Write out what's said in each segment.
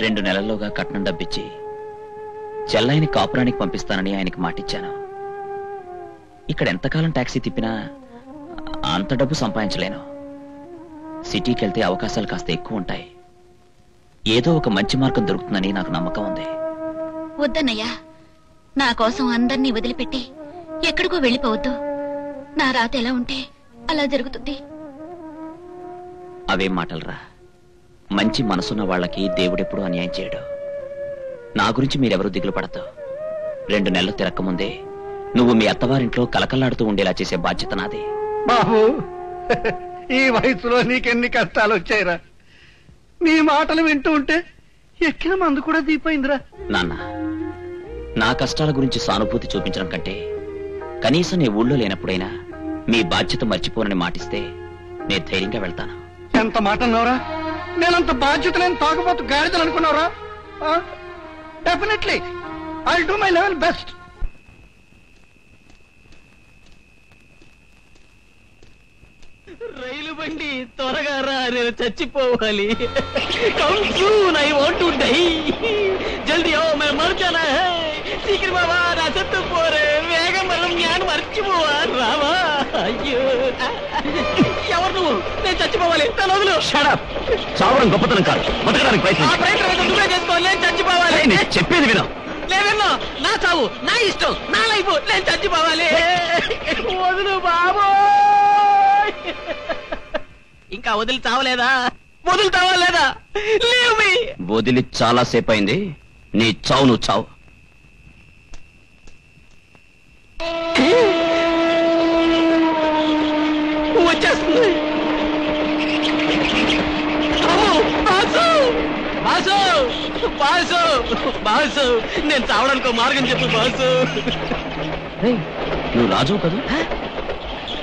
2 నెలల్లోగా కట్నం డబ్బిచ్చి చెల్లైని కాపురానికి పంపిస్తానని ఆయనకి మాటిచ్చాను. ఇక్కడ ఎంతకాలం టాక్సీ తిప్పినా అంత డబ్బు సంపాదించలేను. సిటీకి వెళ్తే అవకాశాలు కాస్త ఎక్కువ ఉంటాయి. ఏదో ఒక మంచి మార్గం దొరుకుతుందని నాకు నమ్మకం ఉంది. వద్దన్నయ్యా, నా కోసం అందర్నీ వదిలిపెట్టి ఎక్కడికో వెళ్ళిపోవద్దు. నా రాత ఎలా ఉంటే అలా జరుగుతుంది. అవేం మాటలరా. మంచి మనసున్న వాళ్ళకి దేవుడెప్పుడు అన్యాయం చేయడు. నా గురించి మీరెవరూ దిగులు పడద్దు. 2 నెలలు తిరక్కముందే నువ్వు మీ అత్తవారింట్లో కలకల్లాడుతూ ఉండేలా చేసే బాధ్యత నాది. బాబు, ఈ వయసులో నీకెన్ని కష్టాలు వచ్చాయిరా. నీ మాటలు వింటూ ఉంటే ఎక్కిన మందు కూడా దీపోయిందిరా. నాన్న, నా కష్టాల గురించి సానుభూతి చూపించడం కంటే కనీసం నీ ఊళ్ళో లేనప్పుడైనా మీ బాధ్యత మర్చిపోనని మాటిస్తే నేను ధైర్యంగా వెళ్తాను. ఎంత మాట అన్నావురా? నేనంత బాధ్యత లేని తాగుబోతు గాడిదలు అనుకున్నావురా? Definitely I will do my level best. రైలు బండి త్వరగా రా, నేను చచ్చిపోవాలి. Come soon, I want to die. జల్దీ ఓ, मैं मर जाना है. శీఘ్ర బాబా, నా సత్తు పోరే. వేగం మనం జ్ఞాన మర్చిపోవా రావా. అయ్యో, ఎవరు నువ్వు? నేను చచ్చిపోవాలి, తన వదులు. చావడం గొప్పతనం కాదు, బతకడానికి ఆ ప్రయత్నం ఏదో నువ్వే చేసుకోవాలి. నేను చచ్చిపోవాలి. చెప్పేది విను. లేదన్నా, నా చావు నా ఇష్టం, నా లైఫ్. నేను చచ్చిపోవాలి. వదులు బాబో. ఇంకా వదిలి చావలేదా? వదిలి చావలేదా? Leave me. వదిలి చాలా సేపు అయింది. నీ చావు నువ్వు చావు. వచ్చేస్తుంది. బాసు, బాసు, బాసు, బాసు, నేను చావడానికి మార్గం చెప్పు బాసు. నువ్వు రాజు కదూ?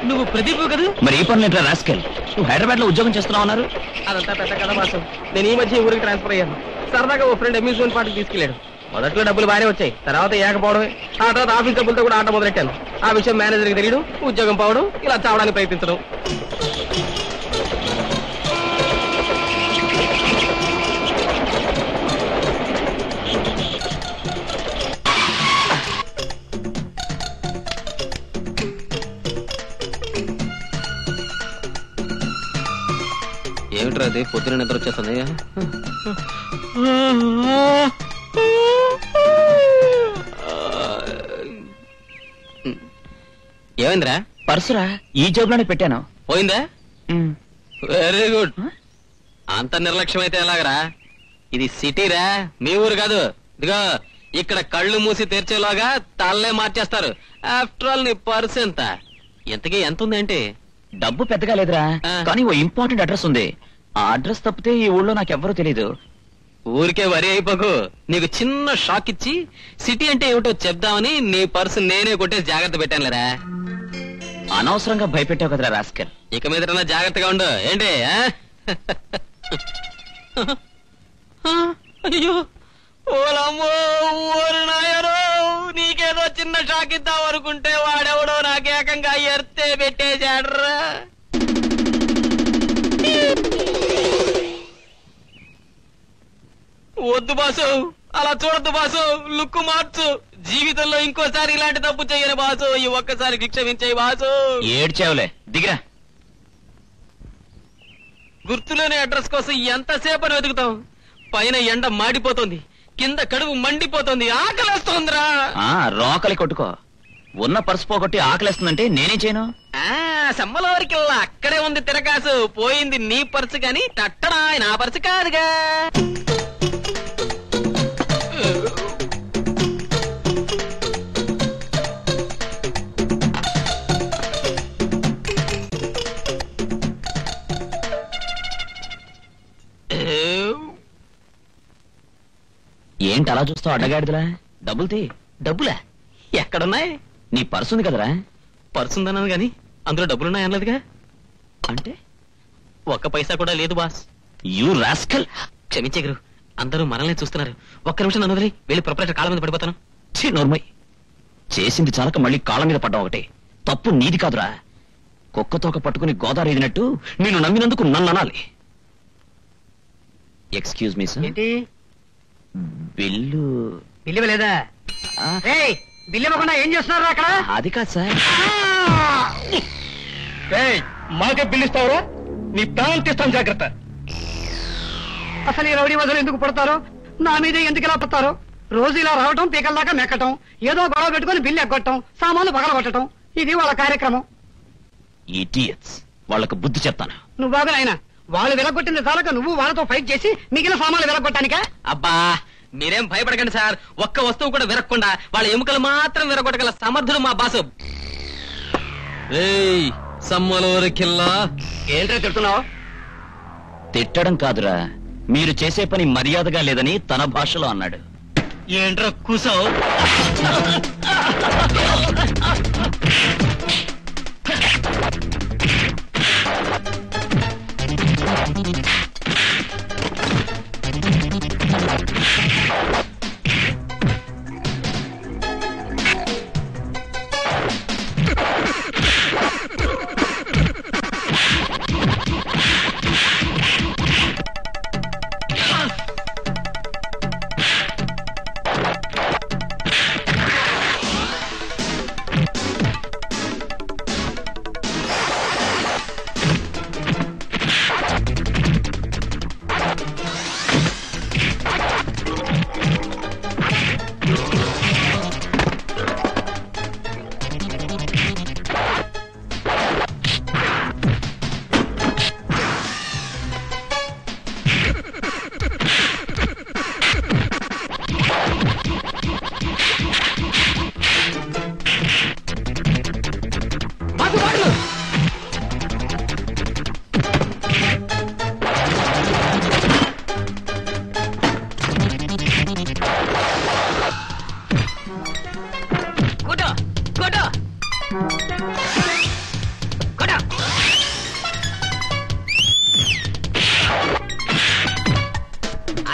నువ్వు ప్రదీప్ కదూ? మరి ఈ పనులు ఏంట్రా రాస్కెల్? నువ్వు హైదరాబాద్ లో ఉద్యోగం చేస్తున్నావు అన్నారు. అదంతా పెద్ద కదా బాసు. నేను ఈ మధ్య ఊరికి ట్రాన్స్ఫర్ అయ్యాను. సరదాగా ఓ ఫ్రెండ్ అమ్యూజ్మెంట్ పార్టీకి తీసుకెళ్ళాడు. మొదట్లో డబ్బులు బాగానే వచ్చాయి, తర్వాత ఏకపోవడమే. ఆ తర్వాత ఆఫీస్ డబ్బులతో కూడా ఆట మొదలెట్టాను. ఆ విషయం మేనేజర్కి తెలియడం, ఉద్యోగం పోవడం, ఇలా చావడానికి ప్రయత్నించడం. ఏమిట్రా అది? పొద్దున నిద్ర వచ్చేస్తుంది. ఏమైందిరా? పర్సురా, ఈ జేబులోనే పెట్టాను. పోయిందా? Very good. అంత నిర్లక్ష్యం అయితే ఎలాగరా? ఇది సిటీరా, మీ ఊరు కాదు. ఇదిగో, ఇక్కడ కళ్ళు మూసి తెరిచేలాగా తల్లే మార్చేస్తారు. ఆఫ్టర్ ఆల్ నీ పర్స్ ఎంత? ఎంతకీ ఎంత ఉంది అంటే? డబ్బు పెద్దగా లేదురా, కానీ ఓ ఇంపార్టెంట్ అడ్రస్ ఉంది. ఆ అడ్రస్ తప్పితే ఈ ఊళ్ళో నాకెవ్వరూ తెలీదు. ఊరికే వరి అయిపోకు. నీకు చిన్న షాక్ ఇచ్చి సిటీ అంటే ఏమిటో చెప్దామని నీ పర్సు నేనే కొట్టేసి జాగ్రత్త పెట్టాను లేరా. అనవసరంగా భయపెట్టావు కదరా రాస్కర్. ఇక మీద జాగ్రత్తగా ఉండు. ఏంటి? అయ్యో, ఓలమ్మో, ఓరి నాయనో, నీకేదో చిన్న షాక్ ఇద్దాం అనుకుంటే వాడెవడో నాకేకంగా ఎర్తే పెట్టేశాడ్రా. వద్దు బాసు, అలా చూడద్దు బాసు. లుక్కు మార్చు. జీవితంలో ఇంకోసారి ఇలాంటి తప్పు చెయ్యను బాసు. ఈ ఒక్కసారి క్షమించేయి బాసు. ఏడ్చావులే, దిగిరా. గుర్తులేని అడ్రస్ కోసం ఎంతసేపని వెతుకుతాం? పైన ఎండ మాడిపోతుంది, కింద కడుపు మండిపోతుంది, ఆకలేస్తోందిరా. రోకలి కొట్టుకో. ఉన్న పర్సు పోగొట్టి ఆకలేస్తుందంటే నేనే చేయను. సమ్మల వరకిల్లా అక్కడే ఉంది తిరకాసు. పోయింది నీ పర్సు గాని తట్టడా నా పర్సు కాదుగా. ఏంటి అలా చూస్తావు అడ్డగాడిదలా? డబ్బులు తీ. డబ్బులా? ఎక్కడున్నాయి? నీ పర్సు ఉంది కదరా. పర్సు ఉందన్నాను గాని అందులో డబ్బులున్నాయి అనలేదుగా. అంటే ఒక్క పైసా కూడా లేదు బాస్. You rascal. క్షమించే గురు, అందరూ మనల్ని చూస్తున్నారు. ఒక్క నిమిషం నన్ను వదిలి వెళ్ళి ప్రొపరేటర్ కాళ్ళ మీద పడిపోతాను. నోర్మై, చేసింది చాలక మళ్ళీ కాళ్ళ మీద పడ్డా ఒకటే. తప్పు నీది కాదురా. కుక్కతోక పట్టుకుని గోదావరి ఎదినట్టు నిన్ను నమ్మినందుకు నన్ను అనాలి. Excuse me sir. ఏంటి బిల్లు బిల్లు ఇవ్వలేదా? బిల్లు ఇవ్వకుండా ఏం చేస్తున్నారు అక్కడ? అది కాదు సార్. మాకే బిల్లు ఇస్తావురా? నీ ప్రాణం తీస్తాను, జాగ్రత్త. అసలు ఈ రౌడీ వదలు ఎందుకు పుడతారో, నా మీద ఎందుకు ఇలా పుడతారో? రోజు ఇలా రావటం, పీకల దాకా మెక్కటం, ఏదో గొడవ పెట్టుకుని బిల్లు ఎగ్గొట్టడం, సామాన్లు పగలగొట్టడం, ఇది వాళ్ళ కార్యక్రమం. ఇడియట్స్, వాళ్ళకు బుద్ధి చెప్తాను. నువ్వు బాగా ఆయన వాళ్ళు వెలగొట్టింది చాలక నువ్వు వాళ్ళతో ఫైట్ చేసి మిగిలిన సామాన్లు వెలగొట్టానికా? అబ్బా మీరేం భయపడకండి సార్. ఒక్క వస్తువు కూడా విరగకుండా వాళ్ళ ఎముకలు మాత్రం విరగొట్టగల సమర్థుడు మా బాసు. సమ్మలోరికిల్లా ఏంటో తిడుతున్నావు? తిట్టడం కాదురా, మీరు చేసే పని మర్యాదగా లేదని తన భాషలో అన్నాడు. ఏంట్రా కూసావు?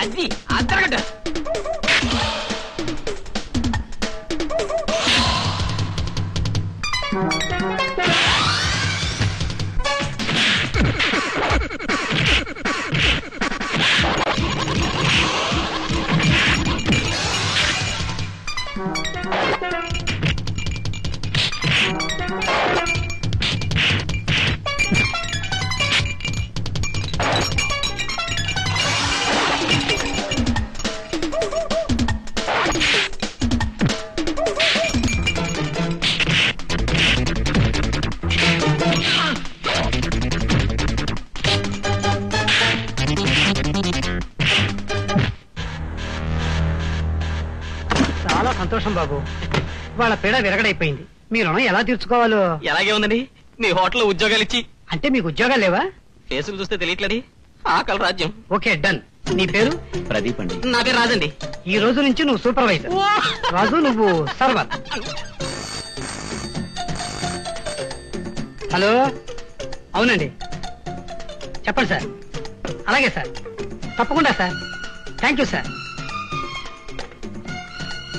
అది అద్దరగడ్డ. చాలా సంతోషం బాబు, వాళ్ళ పీడ విరగడైపోయింది. మీ రుణం ఎలా తీర్చుకోవాలో. ఎలాగే ఉందండి మీ హోటల్లో ఉద్యోగాలు ఇచ్చి? అంటే మీకు ఉద్యోగాలు లేవా? ఫేసులు చూస్తే తెలియట్లేదు. ఆకలి రాజ్యం. Okay done. నీ పేరు? ప్రదీప్ అండి. నా పేరు రాజండి. ఈ రోజు నుంచి నువ్వు సూపర్వైజర్. రాజు నువ్వు సర్వర్. హలో, అవునండి, చెప్పండి సార్. అలాగే సార్, తప్పకుండా sir. Thank you sir.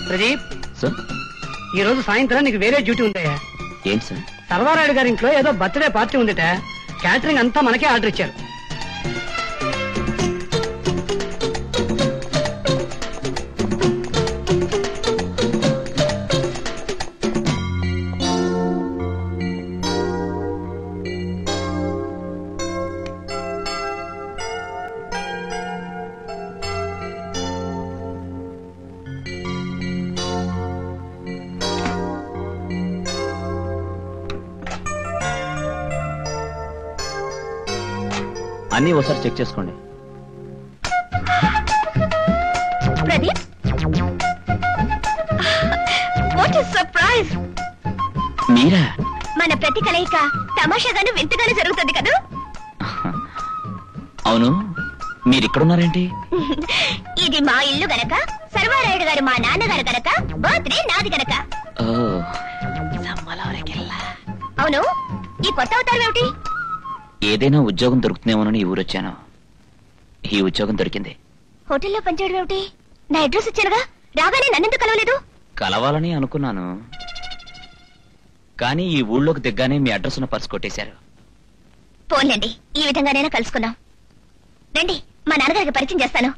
Pradeep, sir ఈ రోజు సాయంత్రం నీకు వేరే డ్యూటీ ఉందయ్యా. ఏంటి సార్? సర్వారాయుడు గారి ఇంట్లో ఏదో బర్త్డే పార్టీ ఉందిట. క్యాటరింగ్ అంతా మనకే ఆర్డర్ ఇచ్చారు. అన్నీ ఒకసారి చెక్ చేసుకోండి. Pradeep, what is surprise! మీరా? మన ప్రతి కలయిక తమాషాగాను వింతగానే జరుగుతుంది కదా. అవును, మీరిక్కడున్నారేంటి? ఇది మా ఇల్లు గనక, సర్వారాయుడు గారు మా నాన్నగారు గనక, బర్త్డే నాది గనక. అవును, ఈ కొత్త అవతారం ఏమిటి? ఏదైనా ఉద్యోగం దొరుకుతుందేమోనని ఈ ఊరొచ్చాను. ఈ ఉద్యోగం దొరికింది. హోటల్లో పనిచేయడం ఏమిటి? నా అడ్రస్ ఇచ్చానుగా, రాగానే నన్నెందుకు కలవలేదు? కలవాలని అనుకున్నాను, కానీ ఈ ఊళ్ళోకి దిగ్గానే మీ అడ్రస్ ఉన్న పర్స్ కొట్టేశారు. పోన్లేండి, ఈ విధంగానైనా కలుసుకున్నాం. రండి, మా నాన్నగారికి పరిచయం చేస్తాను.